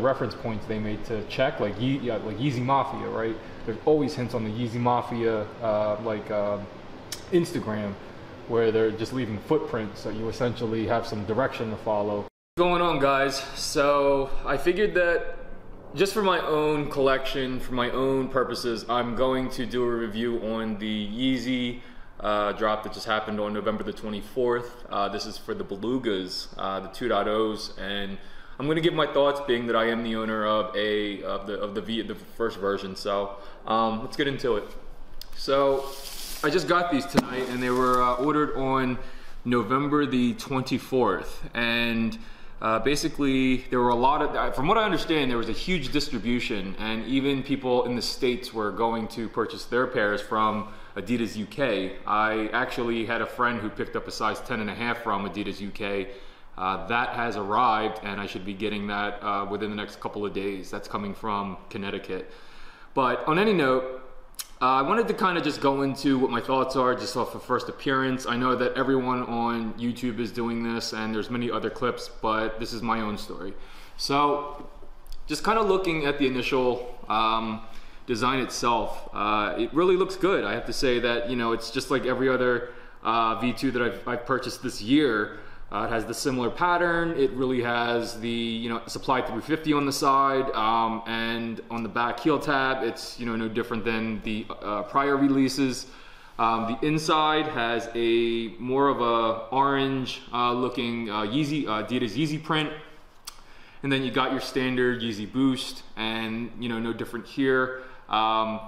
reference points they made to check, like YEEZY Mafia, right? There's always hints on the YEEZY Mafia Instagram, where they're just leaving footprints, so you essentially have some direction to follow. What's going on, guys? So I figured that just for my own collection, for my own purposes, I'm going to do a review on the YEEZY drop that just happened on November the 24th. This is for the Belugas, the 2.0s, and I'm going to give my thoughts, being that I am the owner of the first version. So let's get into it. So I just got these tonight, and they were ordered on November the 24th, and basically there were a lot of, from what I understand, there was a huge distribution, and even people in the States were going to purchase their pairs from Adidas UK. I actually had a friend who picked up a size 10.5 from Adidas UK. That has arrived, and I should be getting that within the next couple of days. That's coming from Connecticut. But on any note, I wanted to kind of just go into what my thoughts are just off of first appearance. I know that everyone on YouTube is doing this, and there's many other clips, but this is my own story. So just kind of looking at the initial design itself, it really looks good. I have to say that, you know, it's just like every other V2 that I've purchased this year. It has the similar pattern. It really has the, you know, Supply 350 on the side, and on the back heel tab, it's, you know, no different than the prior releases. The inside has a more of a orange looking YEEZY, Adidas YEEZY print. And then you got your standard YEEZY Boost, and, you know, no different here.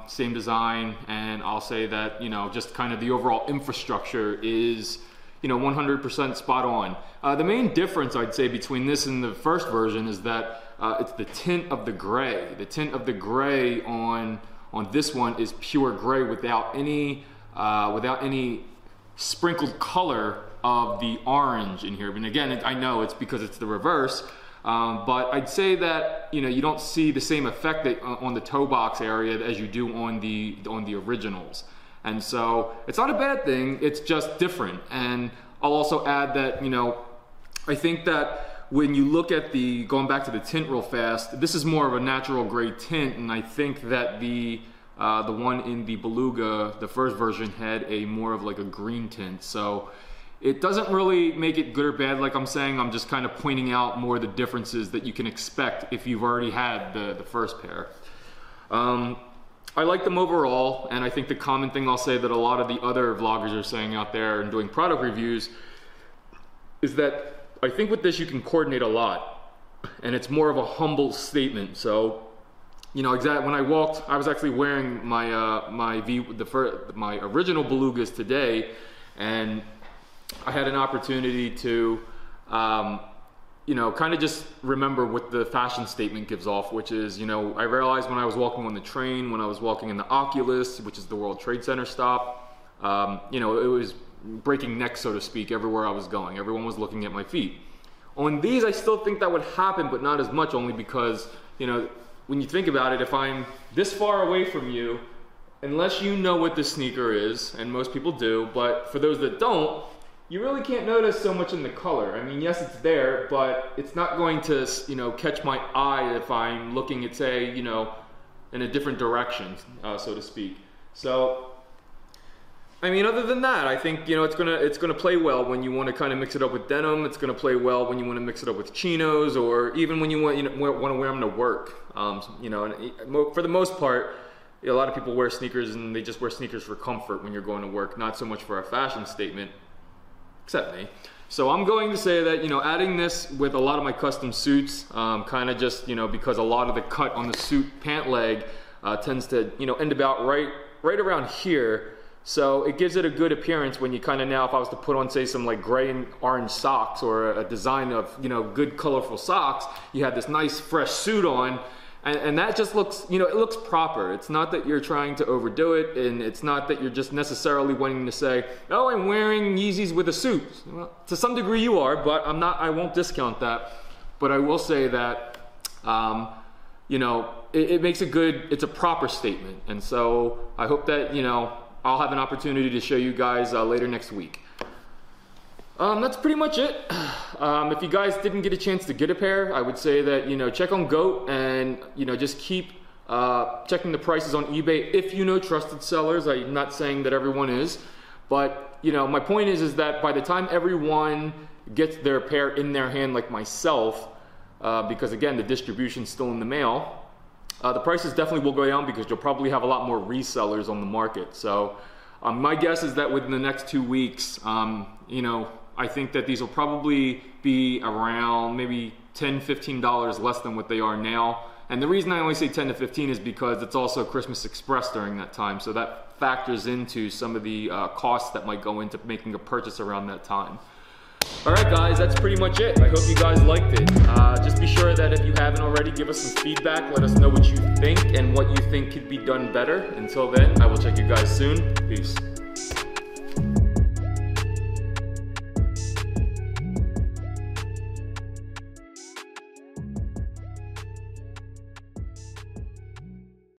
Same design, and I'll say that, you know, just kind of the overall infrastructure is, you know, 100% spot on. The main difference, I'd say, between this and the first version is that it's the tint of the gray. The tint of the gray on this one is pure gray without any sprinkled color of the orange in here. And again, I know it's because it's the reverse, but I'd say that, you know, you don't see the same effect on the toe box area as you do on the originals. And so it's not a bad thing, it's just different. And I'll also add that, you know, I think that when you look at going back to the tint real fast, this is more of a natural gray tint, and I think that the one in the Beluga, the first version, had a more of like a green tint. So it doesn't really make it good or bad, like I'm saying. I'm just kind of pointing out more the differences that you can expect if you've already had the first pair. I like them overall, and I think the common thing I'll say that a lot of the other vloggers are saying out there and doing product reviews is that I think with this you can coordinate a lot, and it's more of a humble statement. So, you know, when I walked, I was actually wearing my my original Belugas today, and I had an opportunity to you know, kind of just remember what the fashion statement gives off, which is, you know, I realized when I was walking on the train, when I was walking in the Oculus, which is the World Trade Center stop, you know, it was breaking neck, so to speak, everywhere I was going. Everyone was looking at my feet. On these, I still think that would happen, but not as much, only because, you know, when you think about it, if I'm this far away from you, unless you know what this sneaker is, and most people do, but for those that don't, you really can't notice so much in the color. I mean, yes, it's there, but it's not going to, you know, catch my eye if I'm looking at, say, you know, in a different direction, so to speak. So, I mean, other than that, I think, you know, it's gonna play well when you want to kind of mix it up with denim. It's gonna play well when you want to mix it up with chinos, or even when you want, to wear them to work. You know, and for the most part, a lot of people wear sneakers and they just wear sneakers for comfort when you're going to work, not so much for a fashion statement. Except me. So I'm going to say that, you know, adding this with a lot of my custom suits, kind of just, you know, because a lot of the cut on the suit pant leg tends to, you know, end about right around here. So it gives it a good appearance when you kind of, now if I was to put on, say, some like gray and orange socks, or a design of, you know, good colorful socks, you have this nice fresh suit on. And that just looks, you know, it looks proper. It's not that you're trying to overdo it, and it's not that you're just necessarily wanting to say, oh, I'm wearing Yeezys with a suit. Well, to some degree you are, but I won't discount that. But I will say that, you know, it makes it's a proper statement. And so I hope that, you know, I'll have an opportunity to show you guys later next week. That's pretty much it. If you guys didn't get a chance to get a pair, I would say that, you know, check on GOAT and, you know, just keep checking the prices on eBay if you know trusted sellers. I'm not saying that everyone is, but, you know, my point is that by the time everyone gets their pair in their hand, like myself, because again, the distribution's still in the mail, the prices definitely will go down because you'll probably have a lot more resellers on the market. So my guess is that within the next 2 weeks, you know, I think that these will probably be around maybe $10, $15 less than what they are now. And the reason I only say 10 to 15 is because it's also Christmas Express during that time. So that factors into some of the costs that might go into making a purchase around that time. All right, guys, that's pretty much it. I hope you guys liked it. Just be sure that if you haven't already, give us some feedback. Let us know what you think and what you think could be done better. Until then, I will check you guys soon. Peace.